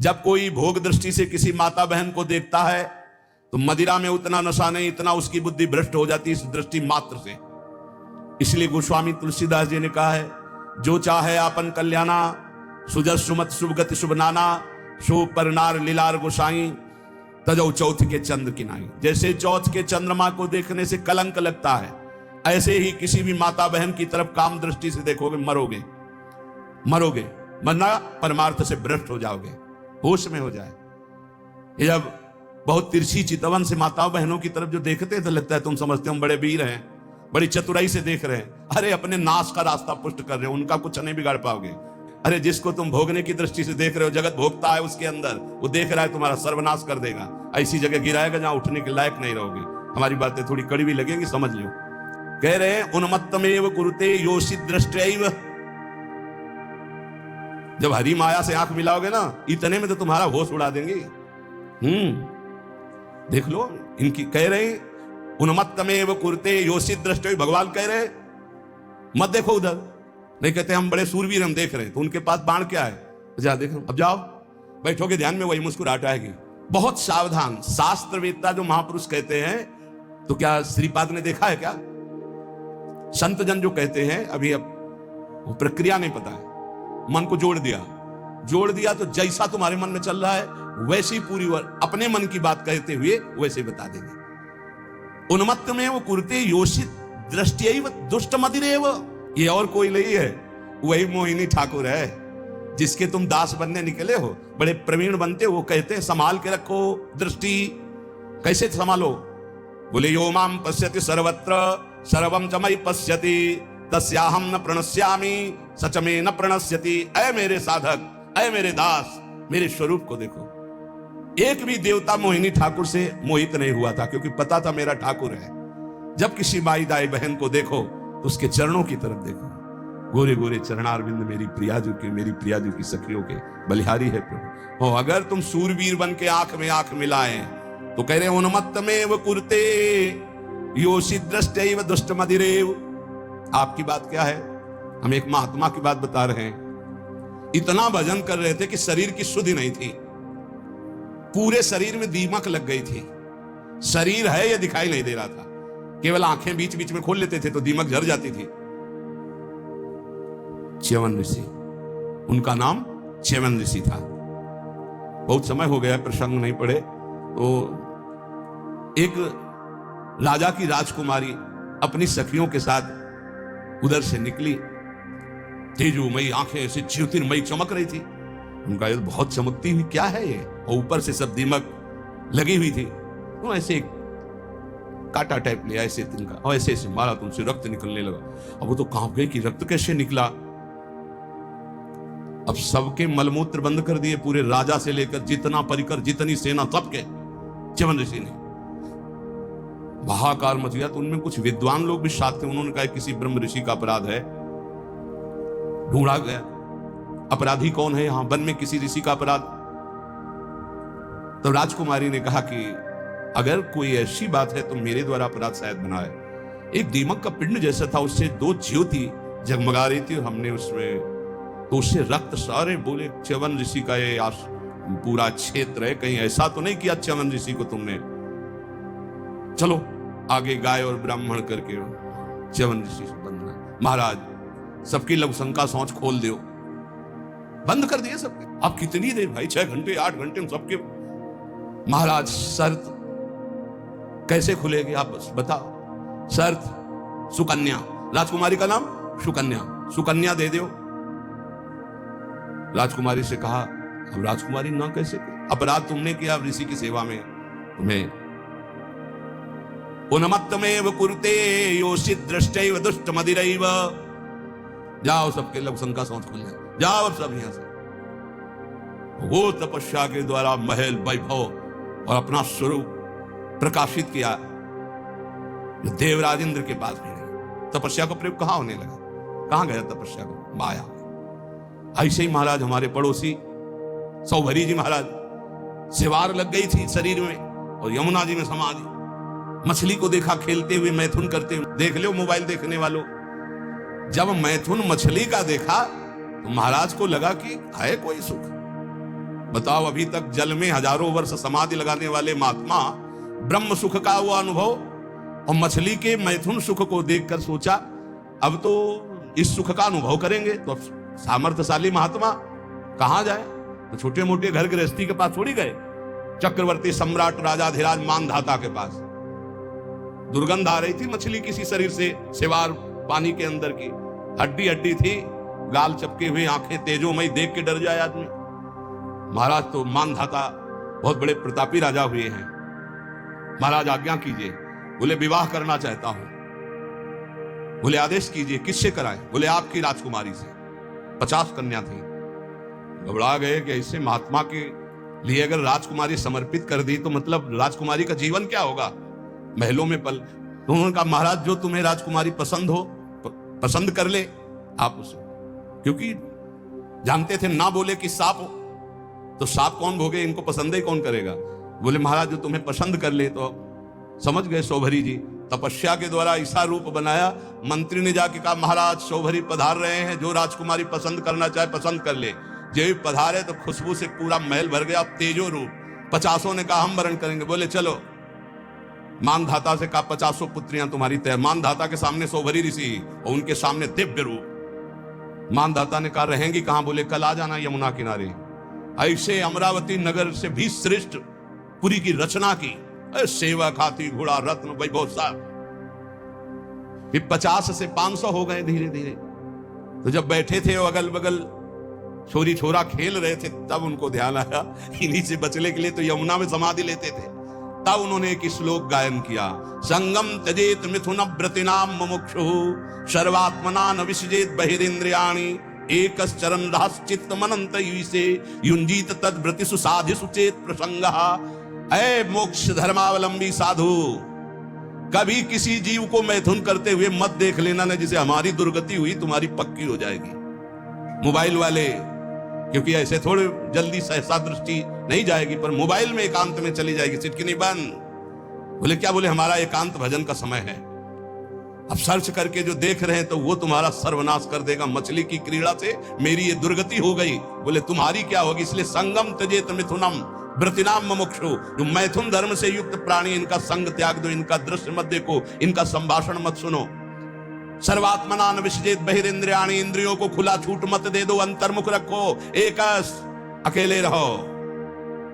जब कोई भोग दृष्टि से किसी माता बहन को देखता है तो मदिरा में उतना नशा नहीं, इतना उसकी बुद्धि भ्रष्ट हो जाती इस दृष्टि मात्र से। इसलिए गोस्वामी तुलसीदास जी ने कहा है, जो चाहे आपन कल्याणा, सुजस सुमत शुभ गति शुभ नाना, शुभ परनार लीलार गोसाई, तजौ चौथ के चंद्र की नाई। जैसे चौथ के चंद्रमा को देखने से कलंक लगता है, ऐसे ही किसी भी माता बहन की तरफ काम दृष्टि से देखोगे मरोगे, मरोगे, मरना परमार्थ से भ्रष्ट हो जाओगे, होश में हो जाए। ये जब बहुत तिरछी चितवन से माताओं बहनों की तरफ जो देखते हैं तो लगता है तुम समझते हो हम बड़े वीर हैं, बड़ी चतुराई से देख रहे हैं। अरे अपने नाश का रास्ता पुष्ट कर रहे हो, उनका कुछ नहीं बिगाड़ पाओगे। अरे जिसको तुम भोगने की दृष्टि से देख रहे हो, जगत भोगता है उसके अंदर, वो देख रहा है तुम्हारा सर्वनाश कर देगा, ऐसी जगह गिराएगा जहां उठने के लायक नहीं रहोगे। हमारी बातें थोड़ी कड़वी लगेंगी, समझ लो। कह रहे हैं उन्मत्तमेव कुरुते योषित दृष्टैव। जब हरि माया से आंख मिलाओगे ना, इतने में तो तुम्हारा होश उड़ा देंगे। देख लो इनकी, कह रहे उन्मत्तमेव कुरुते योषित दृष्टैव। भगवान कह रहे मत देखो उधर, नहीं कहते हम बड़े सूरवीर हम देख रहे हैं, तो उनके पास बाण क्या है, जा देखो, अब जाओ बैठोगे ध्यान में, वही मुस्कुराहट आएगी। बहुत सावधान। शास्त्रवेत्ता जो महापुरुष कहते हैं, तो क्या श्रीपाद ने देखा है क्या? संत जन जो कहते हैं, अभी अब वो प्रक्रिया नहीं पता है, मन को जोड़ दिया तो जैसा तुम्हारे मन में चल रहा है वैसी पूरी अपने मन की बात कहते हुए वैसे बता देंगे। उन्मत्त में वो कुरते योषित दृष्टि दुष्ट मदिरेव। ये और कोई नहीं है, वही मोहिनी ठाकुर है जिसके तुम दास बनने निकले हो। बड़े प्रवीण बनते हो, वो कहते हैं संभाल के रखो दृष्टि। कैसे संभालो? बोले यो माम पश्यति सर्वत्र सर्वम च मयि पश्यति तस्याहम न प्रणश्यामि सच में न प्रणश्यति। ऐ मेरे साधक, ऐ मेरे दास, मेरे स्वरूप को देखो। एक भी देवता मोहिनी ठाकुर से मोहित नहीं हुआ था, क्योंकि पता था मेरा ठाकुर है। जब किसी माई दाई बहन को देखो तो उसके चरणों की तरफ देखो। गोरे गोरे चरणारविंद मेरी प्रियाजू के, मेरी प्रियाजू की सखियों के बलिहारी है प्रभु। और अगर तुम सूरवीर बन के आंख में आंख मिलाए तो कह रहे उन्मत्तमेव कुरुते योषित दृष्टैव दुष्ट मदिरेव। आपकी बात क्या है? हम एक महात्मा की बात बता रहे हैं। इतना भजन कर रहे थे कि शरीर की शुद्धि नहीं थी, पूरे शरीर में दीमक लग गई थी। शरीर है ये दिखाई नहीं दे रहा था, केवल आंखें बीच बीच में खोल लेते थे तो दीमक झड़ जाती थी। च्यवन ऋषि, उनका नाम च्यवन ऋषि था। बहुत समय हो गया, प्रसंग नहीं पढ़े। तो एक राजा की राजकुमारी अपनी सखियों के साथ उधर से निकली। तेजोमयी आंखें ऐसे ज्योतिर्मयी चमक रही थी। उनका ये बहुत चमकती हुई क्या है ये, और ऊपर से सब दीमक लगी हुई थी। तो ऐसे एक काटा टाइप लिया ऐसे तिनका, और ऐसे ऐसे मारा तो उनसे रक्त निकलने लगा। अब वो तो कांप गए कि रक्त कैसे निकला। अब सबके मलमूत्र बंद कर दिए, पूरे राजा से लेकर जितना परिकर, जितनी सेना, सबके। च्यवन ऋषि ने हाहाकार मच गया। तो उनमें कुछ विद्वान लोग भी साथ थे। उन्होंने कहा किसी ब्रह्म ऋषि का अपराध है। ढूंढा गया अपराधी कौन है यहां, वन में किसी ऋषि का अपराध। तो राजकुमारी ने कहा कि अगर कोई ऐसी बात है तो मेरे द्वारा अपराध शायद बना है। एक दीमक का पिंड जैसा था, उससे दो ज्योति जगमगा रही थी और हमने उसमें तो उससे रक्त। सारे बोले च्यवन ऋषि का ये पूरा क्षेत्र है, कहीं ऐसा तो नहीं किया च्यवन ऋषि को तुमने? चलो आगे गाय और ब्राह्मण करके च्यवन ऋषि से बंधना। महाराज सबकी लघुशंका सोच खोल दो, बंद कर दिए सबके। अब कितनी देर भाई, 6 घंटे 8 घंटे सबके। महाराज शर्त कैसे खुलेगी आप बताओ? शर्त सुकन्या, राजकुमारी का नाम सुकन्या, सुकन्या दे दो। राजकुमारी से कहा अब राजकुमारी ना कैसे, अपराध तुमने किया ऋषि की सेवा में, तुम्हें उन्मत्तमेव कुरुते योषित दृष्टैव दुष्ट मदिरैव। जाओ सबके लघुशंका सोच खुल जाए, जाओ अब सब यहां से। वो तपस्या के द्वारा महल वैभव और अपना स्वरूप प्रकाशित किया जो देवराज इंद्र के पास भी नहीं। तपस्या का प्रयोग कहां होने लगा? कहां गया तपस्या को? माया। ऐसे ही महाराज हमारे पड़ोसी सौभरी जी महाराज, सिवार लग गई थी शरीर में और यमुना जी में समाधि। मछली को देखा खेलते हुए, मैथुन करते हुए। देख लो मोबाइल देखने वालों, जब मैथुन मछली का देखा तो महाराज को लगा कि है कोई सुख। बताओ, अभी तक जल में हजारों वर्ष समाधि लगाने वाले महात्मा ब्रह्म सुख का हुआ अनुभव और मछली के मैथुन सुख को देखकर सोचा अब तो इस सुख का अनुभव करेंगे। तो सामर्थ्यशाली महात्मा कहां जाए? तो छोटे मोटे घर गृहस्थी के पास थोड़ी गए, चक्रवर्ती सम्राट राजाधिराज मानधाता के पास। दुर्गंध आ रही थी मछली किसी शरीर से, सिवार पानी के अंदर की, हड्डी हड्डी थी, गाल चपके हुए, आंखें तेजोमयी, देख के डर जाए आदमी। महाराज तो मानधाता बहुत बड़े प्रतापी राजा हुए हैं, महाराज आज्ञा कीजिए। बोले विवाह करना चाहता हूं। बोले आदेश कीजिए, किससे कराएं? बोले आपकी राजकुमारी से। 50 कन्या थी। घबरा गए कि ऐसे महात्मा के लिए अगर राजकुमारी समर्पित कर दी तो मतलब राजकुमारी का जीवन क्या होगा, महलों में पल। तो उन्होंने कहा महाराज जो तुम्हें राजकुमारी पसंद हो पसंद कर ले आप उसे, क्योंकि जानते थे ना बोले कि सांप हो तो सांप कौन भोगे, इनको पसंद ही कौन करेगा। बोले महाराज जो तुम्हें पसंद कर ले। तो समझ गए सौभरी जी, तपस्या के द्वारा ऐसा रूप बनाया। मंत्री ने जाके कहा महाराज सौभरी पधार रहे हैं, जो राजकुमारी पसंद करना चाहे पसंद कर ले। जब पधारे तो खुशबू से पूरा महल भर गया, तेजो रूप। 50 ने कहा हम वरण करेंगे। बोले चलो। मानधाता से कहा 50 पुत्रियां तुम्हारी तय। मानधाता के सामने सौभरी ऋषि और उनके सामने दिव्य रूप। मानधाता ने कहा रहेंगी कहां? बोले कल आ जाना यमुना किनारे। ऐसे अमरावती नगर से भी श्रेष्ठ पुरी की रचना की, सेवा खाती घोड़ा रत्न वैभव सब। फिर 50 से 500 हो गए धीरे धीरे। तो जब बैठे थे अगल बगल छोरी छोरा खेल रहे थे, तब उनको ध्यान आया इन्हीं से बचने के लिए तो यमुना में समाधि लेते थे। तब उन्होंने एक श्लोक गायन किया, संगम त्यजेत मिथुन व्रतिनाम मुमुक्षु सर्वात्मना न विसजेत बहिरेन्द्रियाणि एकश्चरन् रहश्चित्त मनंत युसे युंजीत तद व्रतिषु साधिषु चेत प्रसंगः। ऐ मोक्ष धर्मावलंबी साधु, कभी किसी जीव को मैथुन करते हुए मत देख लेना न, जिसे हमारी दुर्गति हुई तुम्हारी पक्की हो जाएगी। मोबाइल वाले, क्योंकि ऐसे थोड़े जल्दी सहसा दृष्टि नहीं जाएगी, पर मोबाइल में एकांत में चली जाएगी, सिटकिनी बंद। बोले क्या? बोले हमारा एकांत भजन का समय है। अब सर्च करके जो देख रहे हैं तो वो तुम्हारा सर्वनाश कर देगा। मछली की क्रीड़ा से मेरी ये दुर्गति हो गई। बोले तुम्हारी क्या होगी? इसलिए संगम त्यजेत मिथुनम व्रतिनाम मुमुक्षु, जो मैथुन धर्म से युक्त प्राणी, इनका संग त्याग दो, इनका दृश्य मत देखो, इनका संभाषण मत सुनो। सर्वात्मना न विसजेत बहिरेन्द्रियाणि, इंद्रियों को खुला छूट मत दे दो, अंतर्मुख रखो, एकस अकेले रहो।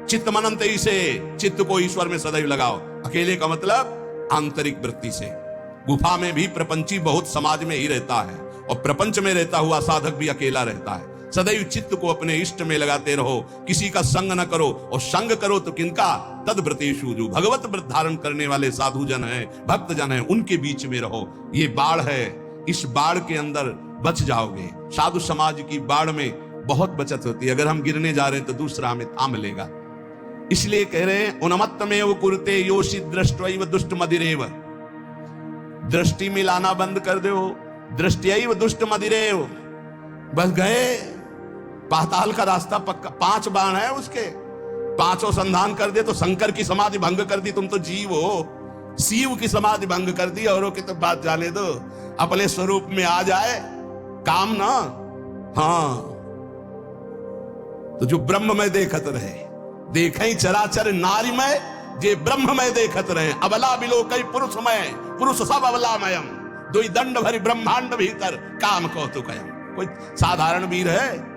चित्त मनंत से, चित्त को ईश्वर में सदैव लगाओ। अकेले का मतलब आंतरिक वृत्ति से। गुफा में भी प्रपंची बहुत समाज में ही रहता है, और प्रपंच में रहता हुआ साधक भी अकेला रहता है। सदैव चित्त को अपने इष्ट में लगाते रहो, किसी का संग न करो, और संग करो तो किनका? तद व्रतेषु, जो भगवत व्रत धारण करने वाले साधु जन है, भक्त जन है, उनके बीच में रहो। ये बाढ़ है, इस बाढ़ के अंदर बच जाओगे। साधु समाज की बाढ़ में बहुत बचत होती है। अगर हम गिरने जा रहे हैं तो दूसरा हमें थाम लेगा। इसलिए कह रहे हैं उन्मत्तमेव कुरुते योषि दृष्ट्वैव दुष्ट मदिरेव। दृष्टि मिलाना बंद कर दो, दृष्टियैव दुष्ट मदिरेव। बस गए, पाताल का रास्ता पक्का। 5 बाण है उसके, 5 संधान कर दे तो शंकर की समाधि भंग कर दी। तुम तो जीव हो, शिव की समाधि भंग कर दी। औरों की तो बात जाने दो, अपने स्वरूप में आ जाए काम ना। हाँ, तो जो ब्रह्म में देखत रहे, देखे चराचर नारीमय, जे ब्रह्म में देखत रहे। अबला बिलो कई पुरुषमय, पुरुष सब अबलामयम, दुई दंड भरी ब्रह्मांड भीतर काम कौतुकयम। कोई साधारण वीर है?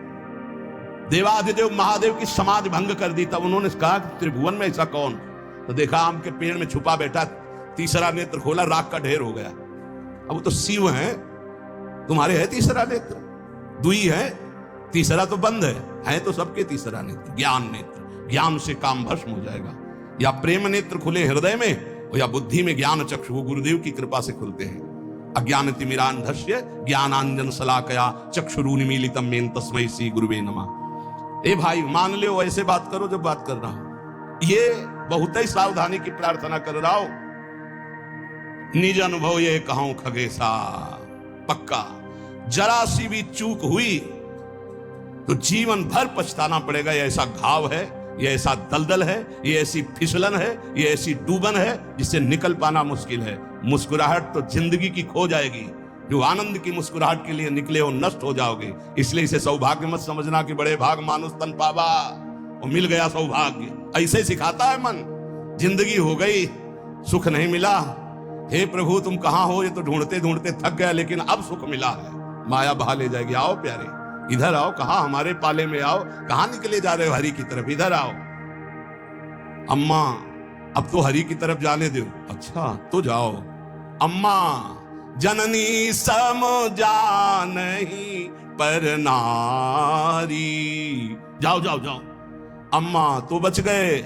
देवाधिदेव महादेव की समाधि भंग कर दी। तब उन्होंने कहा त्रिभुवन में ऐसा कौन? तो देखा आम के पेड़ में छुपा बैठा, तीसरा नेत्र खोला, राख का ढेर हो गया। अब वो तो शिव है, तुम्हारे है तीसरा नेत्र? दुई है, तीसरा तो बंद है तो सबके तीसरा नेत्र ज्ञान नेत्र। ज्ञान से काम भस्म हो जाएगा। या प्रेम नेत्र खुले हृदय में, या बुद्धि में ज्ञान चक्षु, वो गुरुदेव की कृपा से खुलते हैं। अज्ञान तिमिरांधस्य ज्ञानांजन शलाकया चक्षुरुन्मीलितम मेन तस्मै श्री गुरुवे नमः। ए भाई मान लो, ऐसे बात करो जब बात कर रहा हूं। ये बहुत ही सावधानी की प्रार्थना कर रहा हूं। निज अनुभव ये कहूं खगेशा, पक्का जरा सी भी चूक हुई तो जीवन भर पछताना पड़ेगा। ये ऐसा घाव है, ये ऐसा दलदल है, ये ऐसी फिसलन है, ये ऐसी डूबन है जिससे निकल पाना मुश्किल है। मुस्कुराहट तो जिंदगी की खो जाएगी। जो आनंद की मुस्कुराहट के लिए निकले हो नष्ट हो जाओगे। इसलिए इसे सौभाग्य मत समझना कि बड़े भाग मानुष तन पावा। और मिल गया सौभाग्य। ऐसे सिखाता है मन। जिंदगी हो गई, सुख नहीं मिला, हे प्रभु तुम कहां हो, ये तो ढूंढते ढूंढते थक गया, लेकिन अब सुख मिला है। माया बहा ले जाएगी। आओ प्यारे, इधर आओ, कहां हमारे पाले में आओ, कहां निकले जा रहे हो हरि की तरफ, इधर आओ। अम्मा अब तो हरि की तरफ जाने दो। अच्छा तो जाओ। अम्मा जननी सम जानही पर नारी, जाओ जाओ जाओ। अम्मा तो बच गए,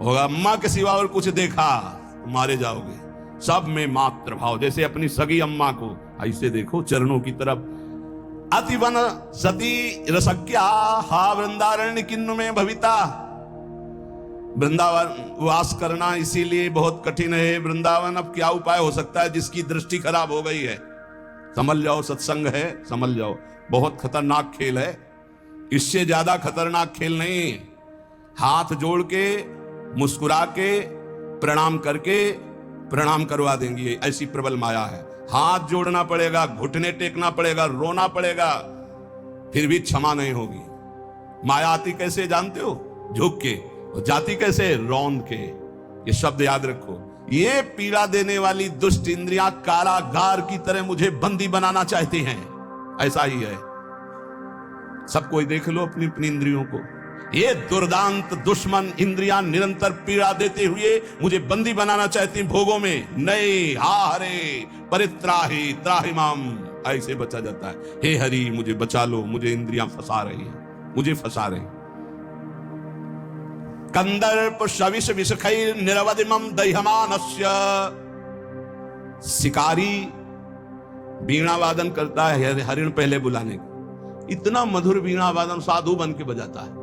और अम्मा के सिवा और कुछ देखा तो मारे जाओगे। सब में मात्र भाव, जैसे अपनी सगी अम्मा को ऐसे देखो चरणों की तरफ। अतिवन सती रसक्या हा वृंदारण्य किन्नु में भविता। वृंदावन वास करना इसीलिए बहुत कठिन है। वृंदावन अब क्या उपाय हो सकता है जिसकी दृष्टि खराब हो गई है? समझ जाओ, सत्संग है, समझ जाओ। बहुत खतरनाक खेल है, इससे ज्यादा खतरनाक खेल नहीं। हाथ जोड़ के, मुस्कुरा के, प्रणाम करके प्रणाम करवा देंगी, ऐसी प्रबल माया है। हाथ जोड़ना पड़ेगा, घुटने टेकना पड़ेगा, रोना पड़ेगा, फिर भी क्षमा नहीं होगी। माया आती कैसे जानते हो? झुक के। जाती कैसे? रौंद के। ये शब्द याद रखो। ये पीड़ा देने वाली दुष्ट इंद्रियां कारागार की तरह मुझे बंदी बनाना चाहती हैं। ऐसा ही है। सब कोई देख लो अपनी अपनी इंद्रियों को। ये दुर्दांत दुश्मन इंद्रियां निरंतर पीड़ा देते हुए मुझे बंदी बनाना चाहती भोगों में। नहीं, हा हरे परित्राहि त्राहि माम, ऐसे बचा जाता है। हे हरि मुझे बचा लो, मुझे इंद्रियां फंसा रही हैं, मुझे फंसा रही। कंदर्प शविष विषखैर निरवधिमं दह्यमानस्य। शिकारी वीणा वादन करता है हरिण पहले बुलाने का। इतना मधुर वीणा वादन साधु बन के बजाता है।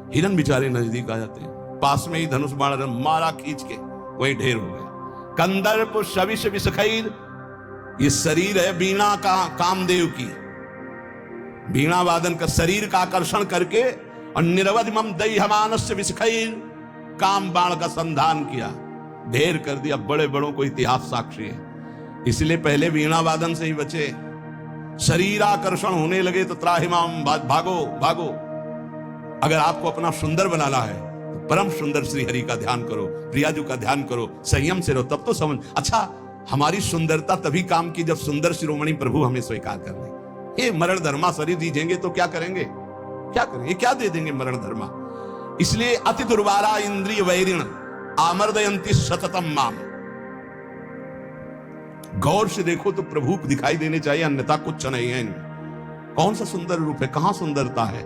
हिरन बेचारे नजदीक आ जाते हैं, पास में ही धनुष बाण मारा खींच के, वही ढेर हो गया। कंदर्प शविष विषखैर, ये शरीर है वीणा का, कामदेव की वीणा वादन का शरीर का आकर्षण करके, और निरवधिमं दह्यमानस्य विषखैर, काम बाण का संधान किया, ढेर कर दिया। बड़े बड़ों को इतिहास साक्षी है। इसलिए पहले वीणा वादन से ही बचे। शरीर आकर्षण होने लगे तो त्राहिमाम, भागो भागो। अगर आपको अपना सुंदर बनाना है तो परम सुंदर श्री हरि का ध्यान करो, प्रियाजू का ध्यान करो, संयम से रहो, तब तो समझ। अच्छा, हमारी सुंदरता तभी काम की जब सुंदर शिरोमणि प्रभु हमें स्वीकार कर ले। ये मरण धर्मा शरीर दीजेंगे तो क्या करेंगे? क्या करेंगे? क्या दे देंगे मरण धर्मा? इसलिए अति दुर्वारा इंद्रिय वैरिण आमर्दयंती सततम माम। गौर से देखो तो प्रभु दिखाई देने चाहिए, अन्यथा कुछ नहीं है इनमें। कौन सा सुंदर रूप है? कहां सुंदरता है?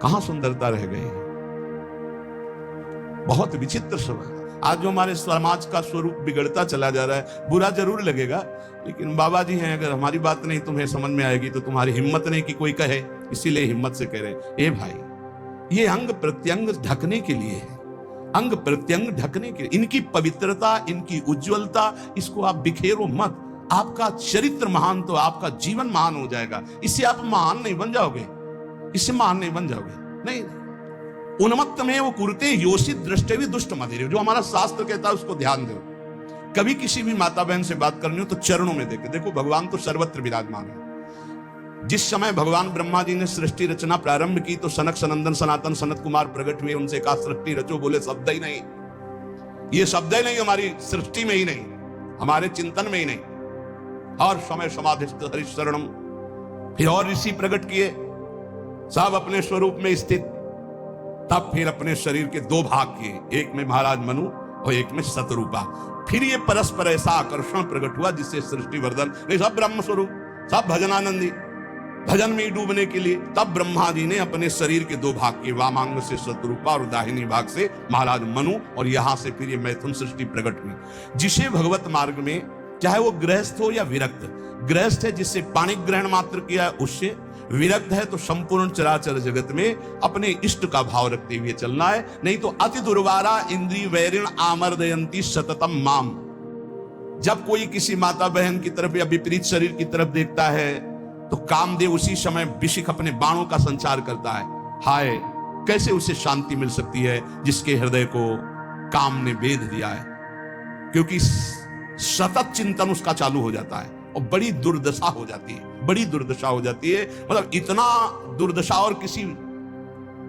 कहां सुंदरता रह गई है? बहुत विचित्र समय। आज जो हमारे समाज का स्वरूप बिगड़ता चला जा रहा है, बुरा जरूर लगेगा, लेकिन बाबा जी हैं, अगर हमारी बात नहीं तुम्हें समझ में आएगी तो तुम्हारी हिम्मत नहीं कि कोई कहे, इसीलिए हिम्मत से कह रहे। ए भाई, ये अंग प्रत्यंग ढकने के लिए है, अंग प्रत्यंग ढकने के लिए। इनकी पवित्रता, इनकी उज्जवलता, इसको आप बिखेरो मत। आपका चरित्र महान तो आपका जीवन महान हो जाएगा। इससे आप महान नहीं बन जाओगे, इससे महान नहीं बन जाओगे। नहीं, उन्मत्त में वो कुरते योषित दृष्टि दुष्ट मदिरे, जो हमारा शास्त्र कहता है उसको ध्यान दो। कभी किसी भी माता बहन से बात करनी हो तो चरणों में देखे। देखो भगवान तो सर्वत्र विराजमान है। जिस समय भगवान ब्रह्मा जी ने सृष्टि रचना प्रारंभ की तो सनक सनंदन सनातन सनत कुमार प्रकट हुए। उनसे कहा सृष्टि रचो, बोले शब्द ही नहीं, ये शब्द ही नहीं, हमारी सृष्टि में ही नहीं, हमारे चिंतन में ही नहीं। और समय समाधिस्थ हरिशरणम। फिर और ऋषि प्रकट किए, सब अपने स्वरूप में स्थित। तब फिर अपने शरीर के दो भाग किए, एक में महाराज मनु और एक में शतरूपा। फिर ये परस्पर ऐसा आकर्षण प्रकट हुआ जिससे सृष्टि वर्धन, सब ब्रह्म स्वरूप, सब भजनानंदी, भजन में डूबने के लिए। तब ब्रह्मा जी ने अपने शरीर के दो भाग किए, वामांग से शतरूपा और दाहिनी भाग से महाराज मनु, और यहां से फिर ये मैथुन सृष्टि प्रकट हुई। जिसे भगवत मार्ग में, चाहे वो गृहस्थ हो या विरक्त, गृहस्थ है जिससे पाणी ग्रहण मात्र किया उससे, विरक्त है तो संपूर्ण चराचर जगत में अपने इष्ट का भाव रखते हुए चलना है। नहीं तो अति दुर्वारा इंद्रिय वैरिण आमर्दयंती सततम माम। जब कोई किसी माता बहन की तरफ या विपरीत शरीर की तरफ देखता है तो कामदेव उसी समय विशिख अपने बाणों का संचार करता है। हाय, कैसे उसे शांति मिल सकती है जिसके हृदय को काम ने वेध दिया है, क्योंकि सतत चिंतन उसका चालू हो जाता है और बड़ी दुर्दशा हो जाती है, बड़ी दुर्दशा हो जाती है। मतलब इतना दुर्दशा और किसी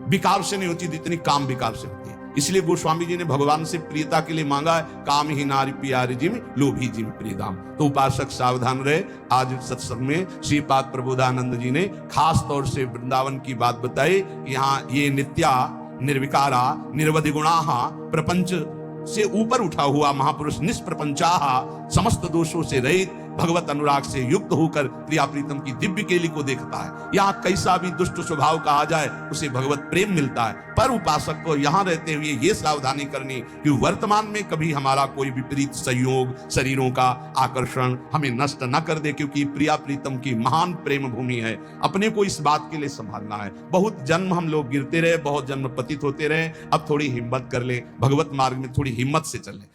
विकार से नहीं होती जितनी काम विकार से होती है। इसलिए गोस्वामी जी ने भगवान से प्रियता के लिए मांगा है, काम ही नारी प्यारी जिम लोभी जिम प्रियदाम। तो उपासक सावधान रहे। आज सत्संग में श्रीपाद प्रबोधानंद जी ने खास तौर से वृंदावन की बात बताई। यहाँ ये नित्या निर्विकारा निरवधि गुणाहा प्रपंच से ऊपर उठा हुआ महापुरुष निष्प्रपंचाहा समस्त दोषों से रहित भगवत अनुराग से युक्त होकर प्रिया प्रीतम की दिव्य केली को देखता है। यहाँ कैसा भी दुष्ट स्वभाव का आ जाए उसे भगवत प्रेम मिलता है। पर उपासक को यहाँ रहते हुए ये सावधानी करनी कि वर्तमान में कभी हमारा कोई विपरीत संयोग शरीरों का आकर्षण हमें नष्ट न कर दे, क्योंकि प्रिया प्रीतम की महान प्रेम भूमि है। अपने को इस बात के लिए संभालना है। बहुत जन्म हम लोग गिरते रहे, बहुत जन्म पतित होते रहे। अब थोड़ी हिम्मत कर ले, भगवत मार्ग में थोड़ी हिम्मत से चले।